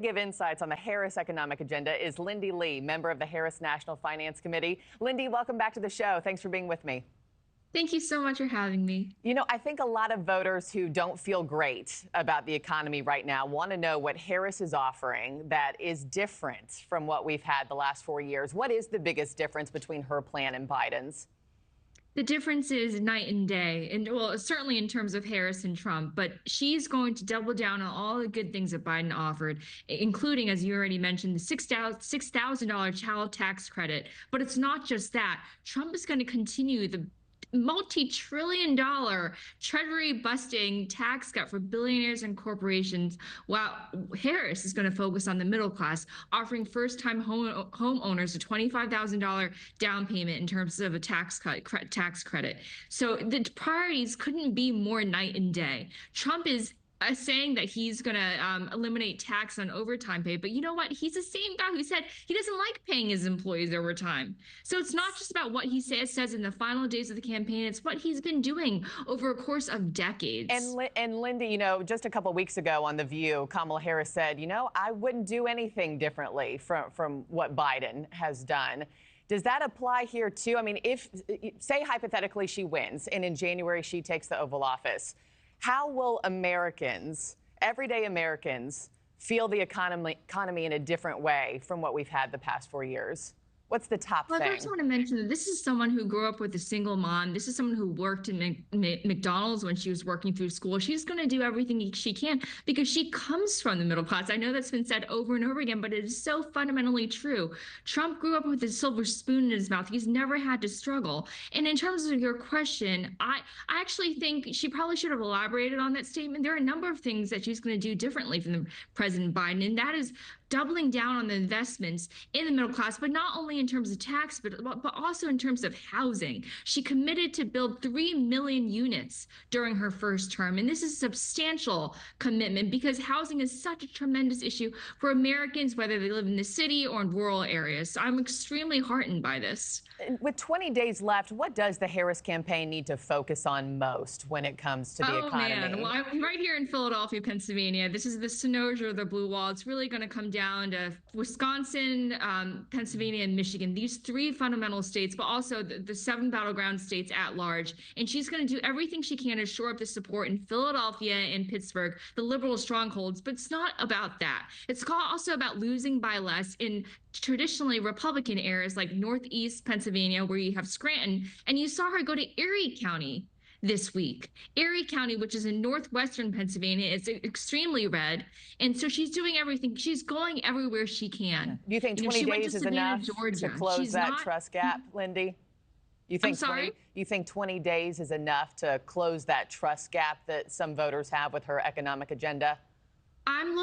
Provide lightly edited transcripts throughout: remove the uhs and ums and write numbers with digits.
Give insights on the Harris economic agenda is Lindy Li, member of the Harris National Finance Committee. Lindy, welcome back to the show. Thanks for being with me. Thank you so much for having me. You know, I think a lot of voters who don't feel great about the economy right now want to know what Harris is offering that is different from what we've had the last 4 years. What is the biggest difference between her plan and Biden's? The difference is night and day, and well, certainly in terms of Harris and Trump, but she's going to double down on all the good things that Biden offered, including, as you already mentioned, the $6,000 child tax credit. But it's not just that. Trump is going to continue the multi-trillion-dollar treasury-busting tax cut for billionaires and corporations, while Harris is going to focus on the middle class, offering first-time homeowners a $25,000 down payment in terms of a tax credit. So the priorities couldn't be more night and day. Trump is saying that he's going to eliminate tax on overtime pay. But you know what? He's the same guy who said he doesn't like paying his employees overtime. So it's not just about what he says in the final days of the campaign. It's what he's been doing over a course of decades. And Lindy, you know, just a couple of weeks ago on The View, Kamala Harris said, you know, I wouldn't do anything differently from what Biden has done. Does that apply here, too? I mean, if, say, hypothetically, she wins and in January she takes the Oval Office, how will Americans, everyday Americans, feel the economy in a different way from what we've had the past 4 years? What's the top thing? I just want to mention that this is someone who grew up with a single mom. This is someone who worked in McDonald's when she was working through school. She's going to do everything she can because she comes from the middle class. I know that's been said over and over again, but it is so fundamentally true. Trump grew up with a silver spoon in his mouth. He's never had to struggle. And in terms of your question, I actually think she probably should have elaborated on that statement. There are a number of things that she's going to do differently from President Biden, and that is doubling down on the investments in the middle class, but not only in terms of tax, but also in terms of housing. She committed to build 3 million units during her first term. And this is a substantial commitment because housing is such a tremendous issue for Americans, whether they live in the city or in rural areas. So I'm extremely heartened by this. With 20 days left, what does the Harris campaign need to focus on most when it comes to the economy? Man, well, I'm right here in Philadelphia, Pennsylvania. This is the Synosia or the Blue Wall. It's really going to come down to Wisconsin, Pennsylvania, and Michigan. These 3 fundamental states, but also the 7 battleground states at large. And she's going to do everything she can to shore up the support in Philadelphia and Pittsburgh, the liberal strongholds. But it's not about that. It's also about losing by less in traditionally Republican areas like Northeast Pennsylvania, where you have Scranton. And you saw her go to Erie County this week. Erie County, which is in northwestern Pennsylvania, is extremely red. And so she's doing everything. She's going everywhere she can. Do you think 20 days is enough to close that trust gap, Lindy? You think you think 20 days is enough to close that trust gap that some voters have with her economic agenda? I'm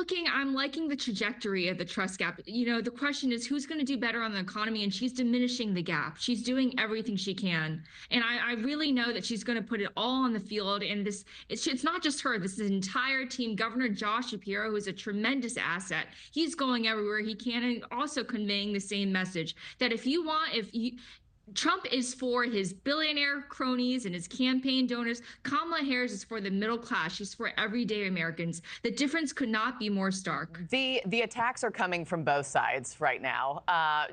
liking the trajectory of the trust gap. You know, the question is who's going to do better on the economy, and she's diminishing the gap. She's doing everything she can. And I really know that she's going to put it all on the field. And it's not just her. This is an entire team. Governor Josh Shapiro, who is a tremendous asset. He's going everywhere he can and also conveying the same message that Trump is for his billionaire cronies and his campaign donors. Kamala Harris is for the middle class. She's for everyday Americans. The difference could not be more stark. The attacks are coming from both sides right now.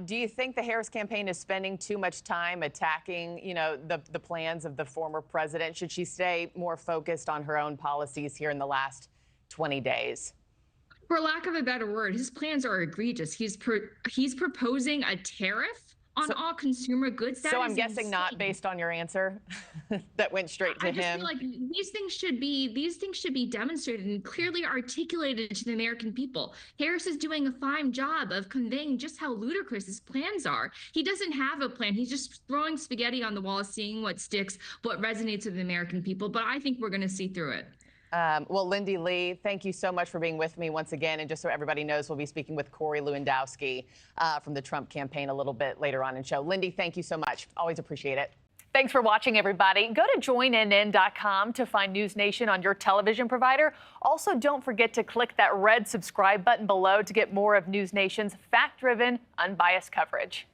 Do you think the Harris campaign is spending too much time attacking, you know, the plans of the former president? Should she stay more focused on her own policies here in the last 20 days? For lack of a better word, his plans are egregious. He's proposing a tariff on all consumer goods. So I'm guessing not based on your answer that went straight to him. I just feel like these things should be demonstrated and clearly articulated to the American people. Harris is doing a fine job of conveying just how ludicrous his plans are. He doesn't have a plan. He's just throwing spaghetti on the wall, seeing what sticks, what resonates with the American people. But I think we're going to see through it. Well, Lindy Li, thank you so much for being with me once again. And just so everybody knows, we'll be speaking with Corey Lewandowski from the Trump campaign a little bit later on in the show. Lindy, thank you so much. Always appreciate it. Thanks for watching, everybody. Go to joinnn.com to find NewsNation on your television provider. Also, don't forget to click that red subscribe button below to get more of NewsNation's fact-driven, unbiased coverage.